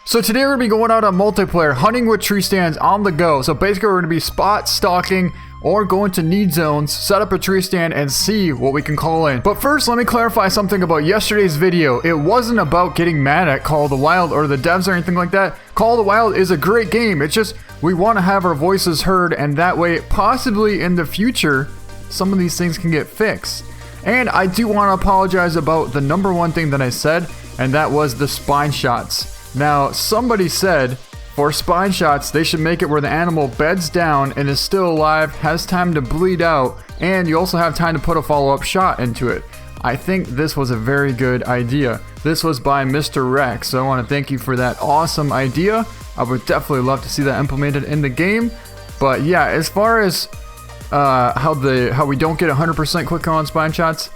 So today we're going to be going out on multiplayer, hunting with tree stands on the go. So basically we're going to be spot stalking or going to need zones, set up a tree stand and see what we can call in. But first, let me clarify something about yesterday's video. It wasn't about getting mad at Call of the Wild or the devs or anything like that. Call of the Wild is a great game. It's just we want to have our voices heard, and that way possibly in the future some of these things can get fixed. And I do want to apologize about the number one thing that I said, and that was the spine shots. Now, somebody said for spine shots, they should make it where the animal beds down and is still alive, has time to bleed out, and you also have time to put a follow-up shot into it. I think this was a very good idea. This was by Mr. Rex, so I want to thank you for that awesome idea. I would definitely love to see that implemented in the game. But yeah, as far as how we don't get 100% quick on spine shots,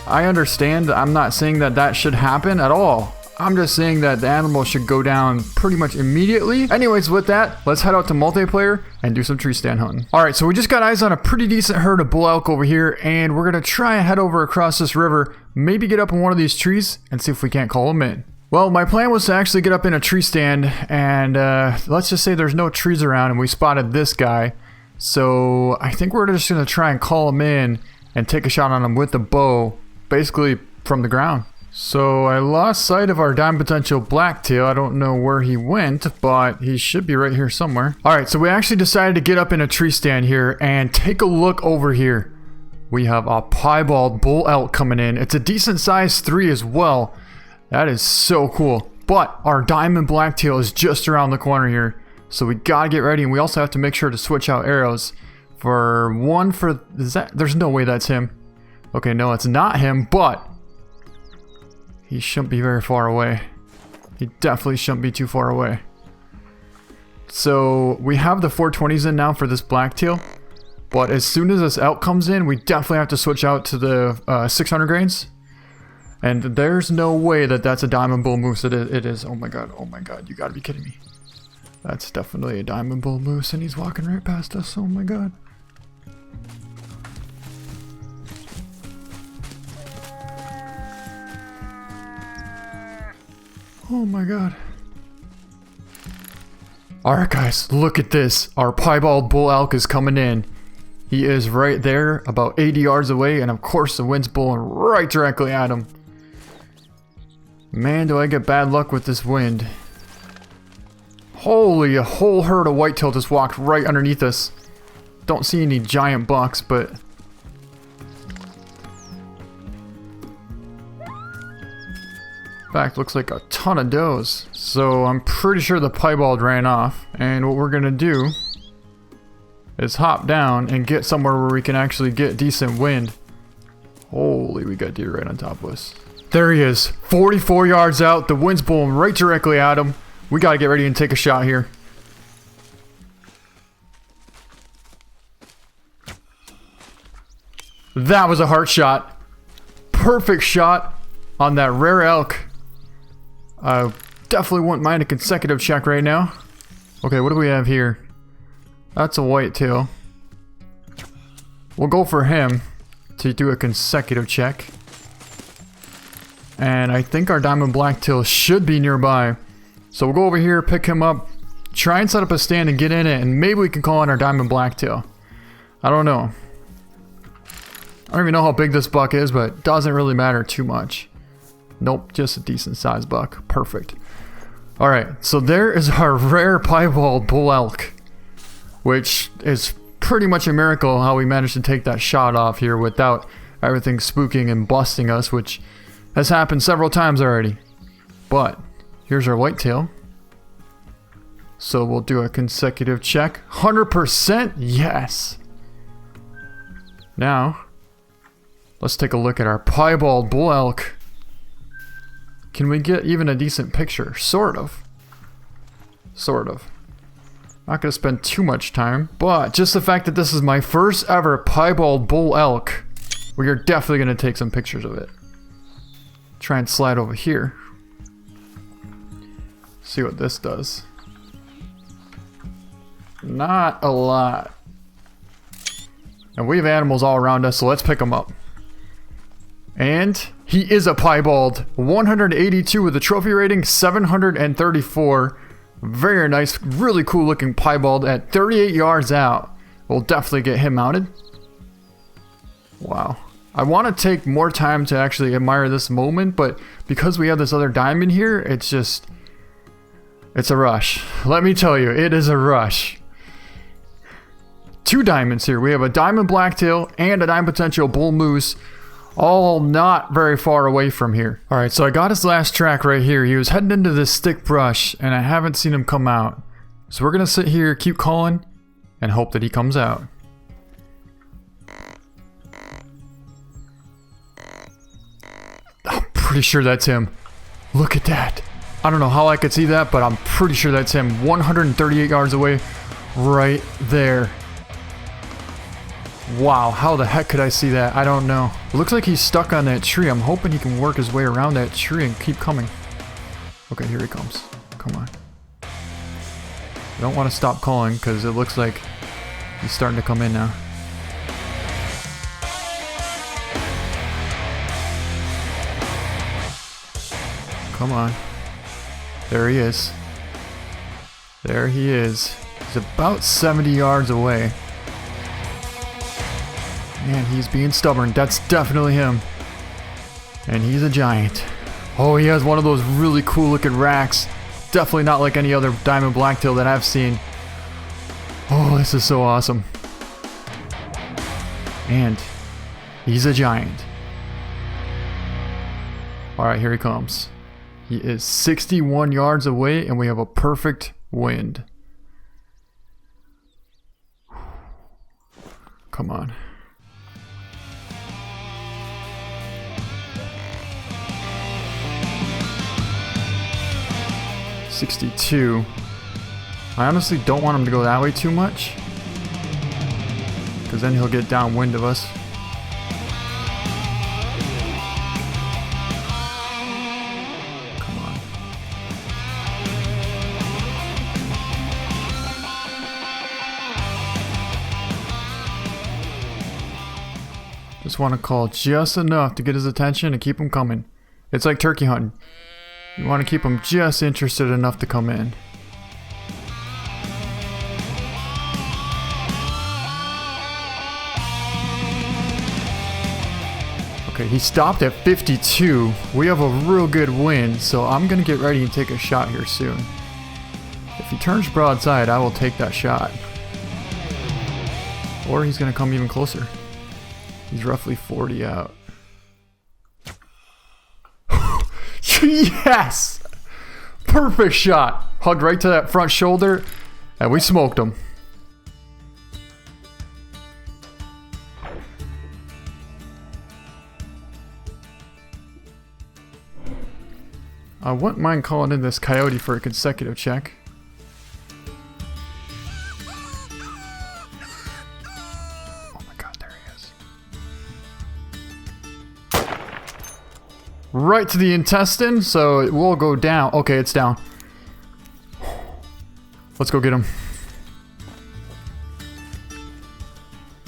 I understand. I'm not saying that that should happen at all. I'm just saying that the animal should go down pretty much immediately. Anyways, with that, let's head out to multiplayer and do some tree stand hunting. Alright, so we just got eyes on a pretty decent herd of bull elk over here, and we're going to try and head over across this river, maybe get up in one of these trees, and see if we can't call them in. Well, my plan was to actually get up in a tree stand, and let's just say there's no trees around, and we spotted this guy. So I think we're just going to try and call him in and take a shot on him with the bow, basically from the ground. So I lost sight of our diamond potential blacktail. I don't know where he went, but he should be right here somewhere. Alright, so we actually decided to get up in a tree stand here and take a look over here. We have a piebald bull elk coming in. It's a decent size 3 as well. That is so cool. But our diamond blacktail is just around the corner here. So we gotta get ready, and we also have to make sure to switch out arrows. There's no way that's him. Okay, no, it's not him, but he shouldn't be very far away. He definitely shouldn't be too far away. So we have the 420s in now for this blacktail, but as soon as this elk comes in, we definitely have to switch out to the 600 grains. And there's no way that that's a diamond bull moose. It is. Oh my god, you gotta be kidding me. That's definitely a diamond bull moose, and he's walking right past us. Oh my god. Oh my god. Alright guys, look at this. Our piebald bull elk is coming in. He is right there, about 80 yards away, and of course the wind's blowing right directly at him. Man, do I get bad luck with this wind. Holy, a whole herd of whitetail just walked right underneath us. Don't see any giant bucks, but in fact, looks like a ton of does. So I'm pretty sure the piebald ran off, and what we're gonna do is hop down and get somewhere where we can actually get decent wind. Holy, we got deer right on top of us. There he is, 44 yards out. The wind's blowing right directly at him. We gotta get ready and take a shot here. That was a heart shot. Perfect shot on that rare elk. I definitely wouldn't mind a consecutive check right now. Okay, what do we have here? That's a whitetail. We'll go for him to do a consecutive check. And I think our diamond blacktail should be nearby. So we'll go over here, pick him up, try and set up a stand and get in it, and maybe we can call in our diamond blacktail. I don't know. I don't even know how big this buck is, but it doesn't really matter too much. Nope, just a decent sized buck. Perfect. Alright, so there is our rare piebald bull elk, which is pretty much a miracle how we managed to take that shot off here without everything spooking and busting us, which has happened several times already. But here's our whitetail. So we'll do a consecutive check. 100%? Yes! Now, let's take a look at our piebald bull elk. Can we get even a decent picture? Sort of. Sort of. Not gonna spend too much time, but just the fact that this is my first ever piebald bull elk, we are definitely gonna take some pictures of it. Try and slide over here. See what this does. Not a lot. And we have animals all around us, so let's pick them up. And he is a piebald. 182 with a trophy rating, 734. Very nice, really cool looking piebald at 38 yards out. We'll definitely get him mounted. Wow. I want to take more time to actually admire this moment, but because we have this other diamond here, it's a rush. Let me tell you, it is a rush. 2 diamonds here. We have a diamond blacktail and a diamond potential bull moose, all not very far away from here. All right, so I got his last track right here. He was heading into this thick brush, and I haven't seen him come out. So we're gonna sit here, keep calling, and hope that he comes out. I'm pretty sure that's him. Look at that. I don't know how I could see that, but I'm pretty sure that's him. 138 yards away, right there. Wow, how the heck could I see that? I don't know. It looks like he's stuck on that tree. I'm hoping he can work his way around that tree and keep coming. Okay, here he comes. Come on. I don't want to stop calling because it looks like he's starting to come in now. Come on. There he is. There he is. He's about 70 yards away. Man, he's being stubborn. That's definitely him. And he's a giant. Oh, he has one of those really cool looking racks. Definitely not like any other diamond blacktail that I've seen. Oh, this is so awesome. And he's a giant. Alright, here he comes. He is 61 yards away and we have a perfect wind. Come on. .62. I honestly don't want him to go that way too much, because then he'll get downwind of us. Come on. Just want to call just enough to get his attention and keep him coming. It's like turkey hunting. You want to keep them just interested enough to come in. Okay, he stopped at 52. We have a real good wind, so I'm going to get ready and take a shot here soon. If he turns broadside, I will take that shot. Or he's going to come even closer. He's roughly 40 out. Yes! Perfect shot. Hugged right to that front shoulder, and we smoked him. I wouldn't mind calling in this coyote for a consecutive check. Oh my god, there he is. Right to the intestine, so it will go down. Okay, it's down. Let's go get him.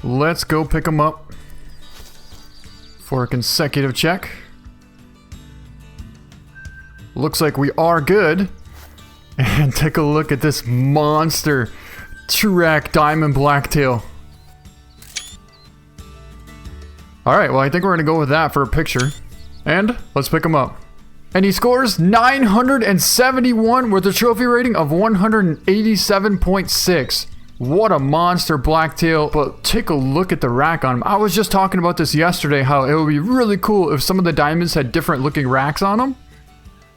Let's go pick him up for a consecutive check. Looks like we are good. And take a look at this monster two-rack diamond blacktail. Alright, well I think we're going to go with that for a picture. And let's pick him up. And he scores 971 with a trophy rating of 187.6. What a monster blacktail. But take a look at the rack on him. I was just talking about this yesterday, how it would be really cool if some of the diamonds had different looking racks on them.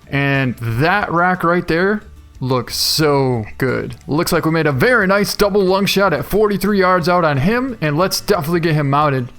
And that rack right there looks so good. Looks like we made a very nice double lung shot at 43 yards out on him. And let's definitely get him mounted.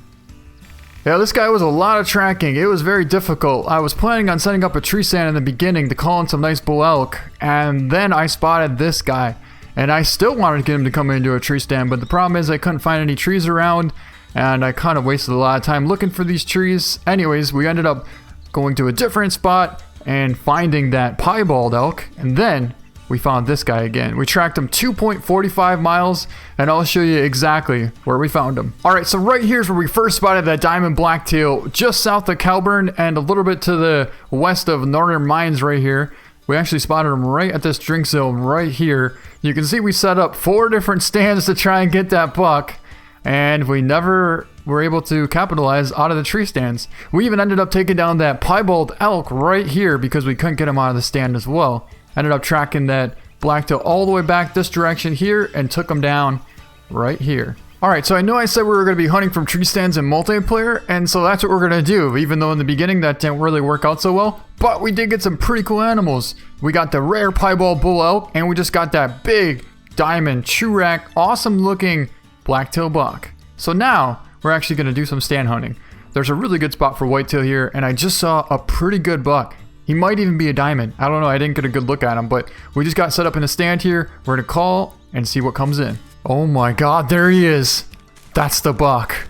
Yeah, this guy was a lot of tracking. It was very difficult. I was planning on setting up a tree stand in the beginning to call in some nice bull elk, and then I spotted this guy. And I still wanted to get him to come into a tree stand, but the problem is I couldn't find any trees around, and I kind of wasted a lot of time looking for these trees. Anyways, we ended up going to a different spot and finding that piebald elk, and then we found this guy again. We tracked him 2.45 miles, and I'll show you exactly where we found him. All right, so right here is where we first spotted that diamond blacktail, just south of Calburn and a little bit to the west of Northern Mines right here. We actually spotted him right at this drink zone right here. You can see we set up 4 different stands to try and get that buck, and we never were able to capitalize out of the tree stands. We even ended up taking down that piebald elk right here because we couldn't get him out of the stand as well. Ended up tracking that blacktail all the way back this direction here and took him down right here. Alright, so I know I said we were going to be hunting from tree stands in multiplayer, and so that's what we're going to do, even though in the beginning that didn't really work out so well. But we did get some pretty cool animals. We got the rare piebald bull elk, and we just got that big diamond Churack, awesome looking blacktail buck. So now we're actually going to do some stand hunting. There's a really good spot for whitetail here, and I just saw a pretty good buck. He might even be a diamond. I don't know, I didn't get a good look at him, but we just got set up in a stand here. We're going to call and see what comes in. Oh my god, there he is. That's the buck.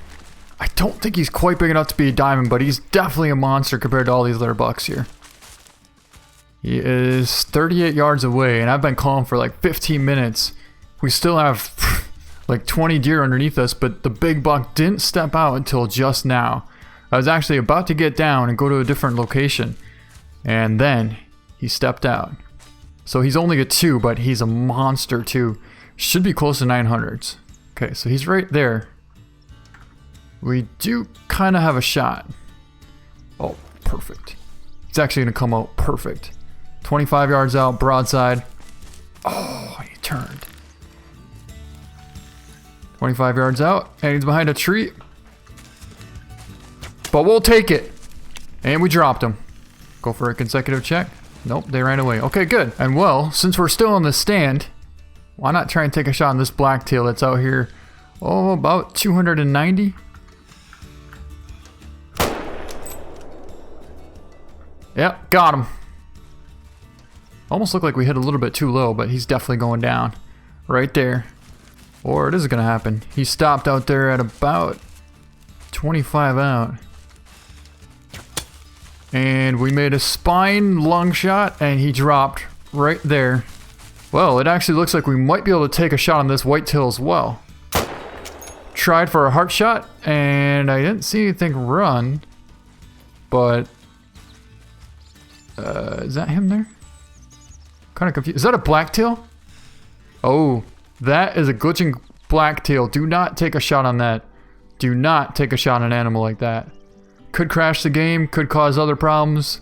I don't think he's quite big enough to be a diamond, but he's definitely a monster compared to all these other bucks here. He is 38 yards away, and I've been calling for like 15 minutes. We still have like 20 deer underneath us, but the big buck didn't step out until just now. I was actually about to get down and go to a different location, and then he stepped out. So he's only a 2, but he's a monster too. Should be close to 900s. Okay, so he's right there. We do kind of have a shot. Oh, perfect. It's actually going to come out perfect. 25 yards out, broadside. Oh, he turned. 25 yards out, and he's behind a tree. But we'll take it. And we dropped him. Go for a consecutive check. Nope, they ran away. Okay, good. And well, since we're still on the stand, why not try and take a shot on this blacktail that's out here? Oh, about 290. Yep, got him. Almost looked like we hit a little bit too low, but he's definitely going down. Right there. Or it is going to happen. He stopped out there at about 25 out. And we made a spine lung shot, and he dropped right there. Well, it actually looks like we might be able to take a shot on this whitetail as well. Tried for a heart shot, and I didn't see anything run. But is that him there? Kind of confused. Is that a blacktail? Oh, that is a glitching blacktail. Do not take a shot on that. Do not take a shot on an animal like that. Could crash the game, could cause other problems.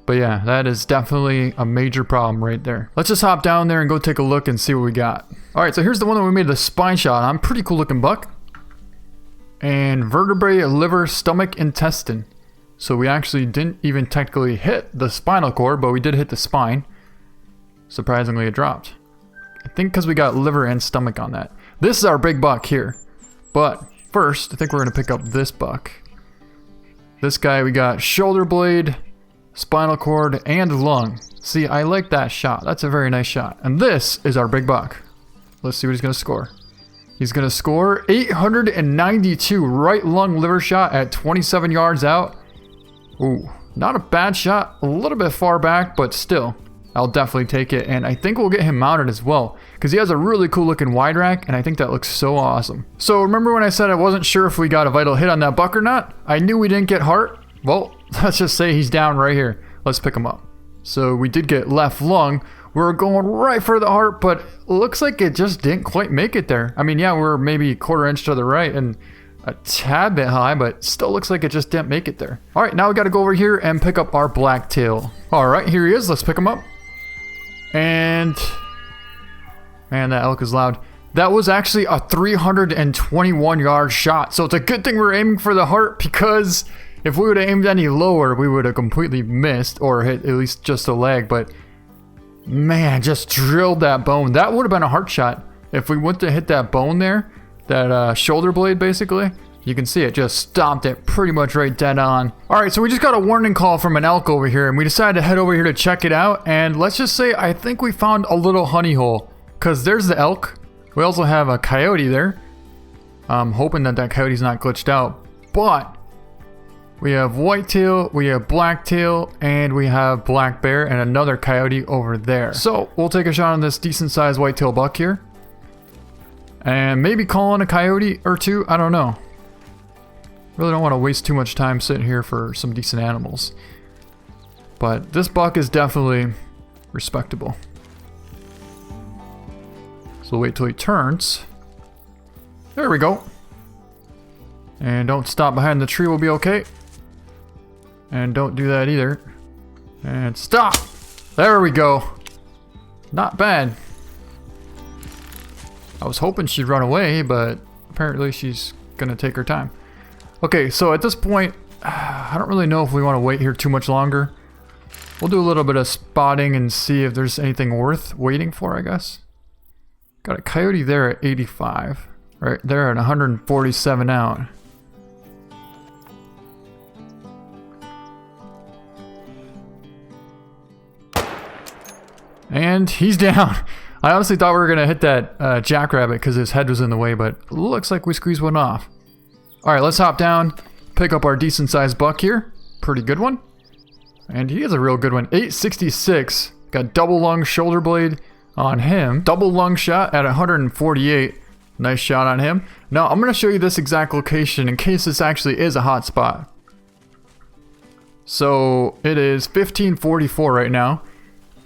But yeah, that is definitely a major problem right there. Let's just hop down there and go take a look and see what we got. Alright, so here's the one that we made the spine shot on. Pretty cool looking buck. And vertebrae, liver, stomach, intestine. So we actually didn't even technically hit the spinal cord, but we did hit the spine. Surprisingly, it dropped. I think because we got liver and stomach on that. This is our big buck here. But first, I think we're going to pick up this buck. This guy, we got shoulder blade, spinal cord, and lung. See, I like that shot. That's a very nice shot. And this is our big buck. Let's see what he's going to score. He's going to score 892 right lung liver shot at 27 yards out. Ooh, not a bad shot. A little bit far back, but still, I'll definitely take it. And I think we'll get him mounted as well, because he has a really cool looking wide rack, and I think that looks so awesome. So remember when I said I wasn't sure if we got a vital hit on that buck or not? I knew we didn't get heart. Well, let's just say he's down right here. Let's pick him up. So we did get left lung. We're going right for the heart, but looks like it just didn't quite make it there. I mean, yeah, we're maybe a quarter inch to the right and a tad bit high, but still looks like it just didn't make it there. All right, now we got to go over here and pick up our blacktail. All right, here he is. Let's pick him up. And man, that elk is loud. That was actually a 321 yard shot. So it's a good thing we're aiming for the heart, because if we would have aimed any lower, we would have completely missed or hit at least just a leg. But man, just drilled that bone. That would have been a heart shot. If we went to hit that bone there, that shoulder blade basically, you can see it just stomped it pretty much right dead on. Alright, so we just got a warning call from an elk over here, and we decided to head over here to check it out. And let's just say I think we found a little honey hole, because there's the elk. We also have a coyote there. I'm hoping that that coyote's not glitched out. But We have whitetail, we have blacktail, and we have black bear and another coyote over there. So we'll take a shot on this decent sized whitetail buck here. And maybe call in a coyote or two, I don't know. Really don't want to waste too much time sitting here for some decent animals. But this buck is definitely respectable. So we'll wait till he turns. There we go. And don't stop behind the tree, we'll be okay. And don't do that either. And stop! There we go. Not bad. I was hoping she'd run away, but apparently she's gonna take her time. Okay, so at this point, I don't really know if we want to wait here too much longer. We'll do a little bit of spotting and see if there's anything worth waiting for, I guess. Got a coyote there at 85. Right there at 147 out. And he's down. I honestly thought we were going to hit that jackrabbit because his head was in the way, but looks like we squeezed one off. Alright, let's hop down, pick up our decent sized buck here. Pretty good one. And he is a real good one. 866. Got double lung shoulder blade on him. Double lung shot at 148. Nice shot on him. Now, I'm going to show you this exact location in case this actually is a hot spot. So, it is 1544 right now.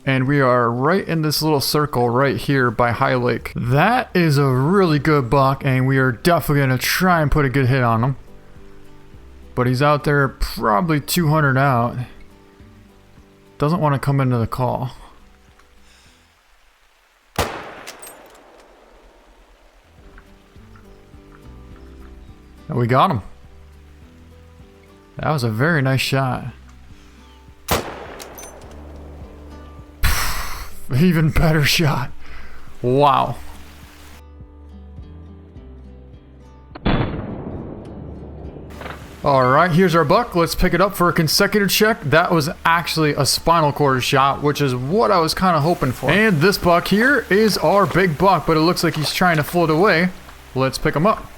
And we are right in this little circle right here by High Lake. That is a really good buck, and we are definitely going to try and put a good hit on him. But he's out there probably 200 out. Doesn't want to come into the call. And we got him. That was a very nice shot. Even better shot. Wow. Alright, here's our buck. Let's pick it up for a consecutive check. That was actually a spinal cord shot, which is what I was kind of hoping for. And this buck here is our big buck, but it looks like he's trying to float away. Let's pick him up.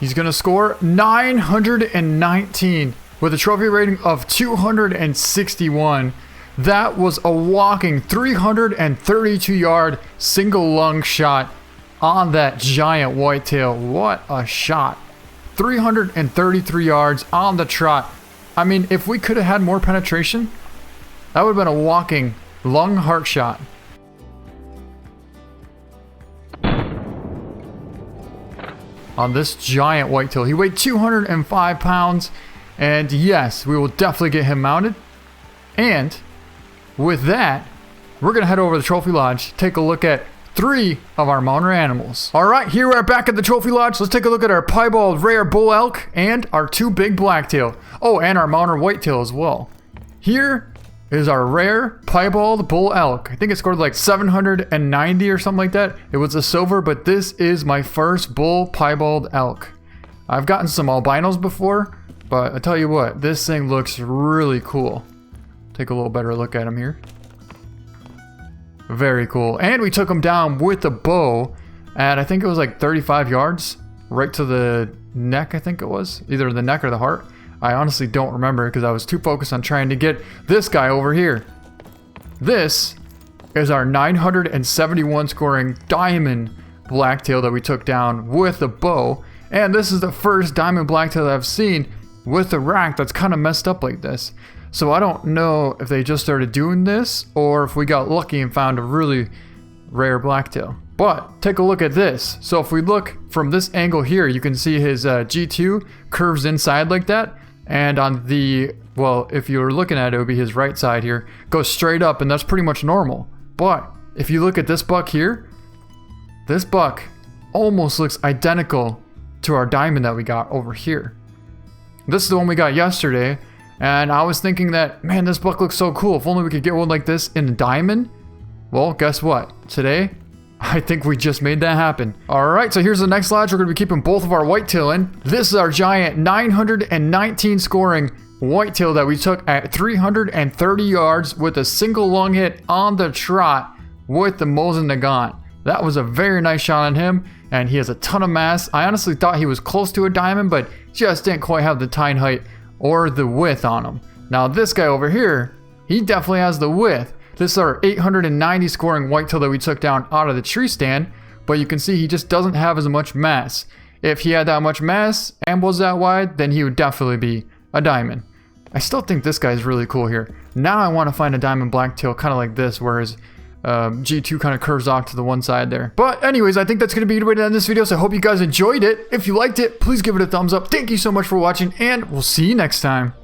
He's going to score 919 with a trophy rating of 261. That was a whopping 332 yard single lung shot on that giant whitetail. What a shot. 333 yards on the trot. I mean, if we could have had more penetration, that would have been a walking lung heart shot. On this giant whitetail. He weighed 205 pounds. And yes, we will definitely get him mounted. And with that, we're going to head over to the Trophy Lodge, take a look at 3 of our mounted animals. Alright, here we are back at the Trophy Lodge. Let's take a look at our Piebald rare bull elk and our 2 big blacktail. Oh, and our mounted whitetail as well. Here is our rare Piebald bull elk. I think it scored like 790 or something like that. It was a silver, but this is my first bull Piebald elk. I've gotten some albinos before, but I tell you what, this thing looks really cool. Take a little better look at him here. Very cool. And we took him down with a bow at, I think it was like 35 yards. Right to the neck, I think it was. Either the neck or the heart. I honestly don't remember because I was too focused on trying to get this guy over here. This is our 971 scoring diamond blacktail that we took down with a bow. And this is the first diamond blacktail that I've seen with a rack that's kind of messed up like this. So I don't know if they just started doing this or if we got lucky and found a really rare blacktail. But take a look at this. So if we look from this angle here, you can see his G2 curves inside like that. And on the, well, if you were looking at it, it would be his right side here, goes straight up, and that's pretty much normal. But if you look at this buck here, this buck almost looks identical to our diamond that we got over here. This is the one we got yesterday. And I was thinking that, man, this buck looks so cool. If only we could get one like this in a diamond. Well, guess what? Today, I think we just made that happen. Alright, so here's the next lodge. We're going to be keeping both of our whitetail in. This is our giant 919 scoring whitetail that we took at 330 yards with a single lung hit on the trot with the Mosin Nagant. That was a very nice shot on him, and he has a ton of mass. I honestly thought he was close to a diamond, but just didn't quite have the tine height or the width on him. Now this guy over here, he definitely has the width. This is our 890 scoring whitetail that we took down out of the tree stand, but you can see he just doesn't have as much mass. If he had that much mass and was that wide, then he would definitely be a diamond. I still think this guy's really cool here. Now I want to find a diamond blacktail kind of like this, where his G2 kind of curves off to the one side there. But anyways, I think that's going to be the way to end this video, so I hope you guys enjoyed it. If you liked it, please give it a thumbs up. Thank you so much for watching, and we'll see you next time.